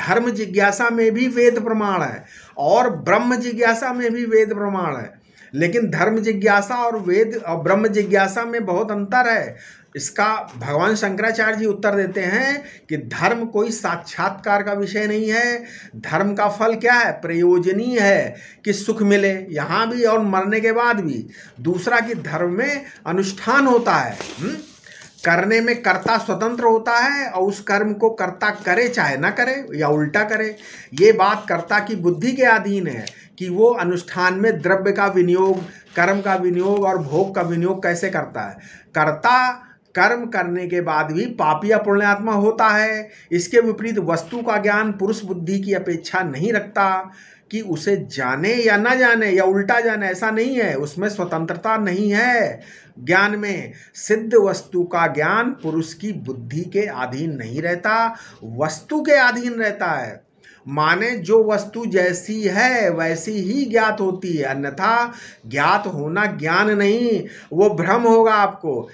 धर्म जिज्ञासा में भी वेद प्रमाण है और ब्रह्म जिज्ञासा में भी वेद प्रमाण है, लेकिन धर्म जिज्ञासा और वेद और ब्रह्म जिज्ञासा में बहुत अंतर है। इसका भगवान शंकराचार्य जी उत्तर देते हैं कि धर्म कोई साक्षात्कार का विषय नहीं है। धर्म का फल क्या है? प्रयोजनीय है कि सुख मिले यहाँ भी और मरने के बाद भी। दूसरा कि धर्म में अनुष्ठान होता है, करने में कर्ता स्वतंत्र होता है और उस कर्म को कर्ता करे चाहे ना करे या उल्टा करे। ये बात कर्ता की बुद्धि के अधीन है कि वो अनुष्ठान में द्रव्य का विनियोग, कर्म का विनियोग और भोग का विनियोग कैसे करता है। कर्ता कर्म करने के बाद भी पापी या पुण्यात्मा होता है। इसके विपरीत वस्तु का ज्ञान पुरुष बुद्धि की अपेक्षा नहीं रखता कि उसे जाने या ना जाने या उल्टा जाने, ऐसा नहीं है। उसमें स्वतंत्रता नहीं है। ज्ञान में सिद्ध वस्तु का ज्ञान पुरुष की बुद्धि के अधीन नहीं रहता, वस्तु के अधीन रहता है। माने जो वस्तु जैसी है वैसी ही ज्ञात होती है, अन्यथा ज्ञात होना ज्ञान नहीं, वो भ्रम होगा आपको।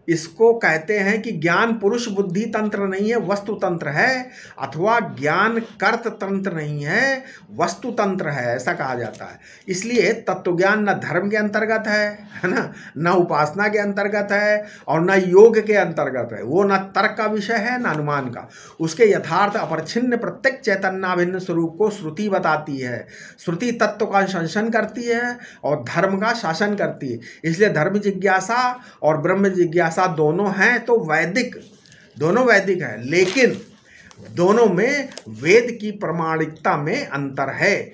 इसको कहते हैं कि ज्ञान पुरुष बुद्धि तंत्र नहीं है, वस्तु तंत्र है, अथवा ज्ञान कर्त तंत्र नहीं है, वस्तु तंत्र है, ऐसा कहा जाता है। इसलिए तत्वज्ञान न धर्म के अंतर्गत है ना, न उपासना के अंतर्गत है और न योग के अंतर्गत है। वो न तर्क का विषय है न अनुमान का। उसके यथार्थ अपरिच्छिन्न प्रत्येक चैतन्याभिन्न स्वरूप को श्रुति बताती है। श्रुति तत्व का शासन करती है और धर्म का शासन करती है। इसलिए धर्म जिज्ञासा और ब्रह्म जिज्ञासा दोनों हैं तो वैदिक, दोनों वैदिक है, लेकिन दोनों में वेद की प्रामाणिकता में अंतर है।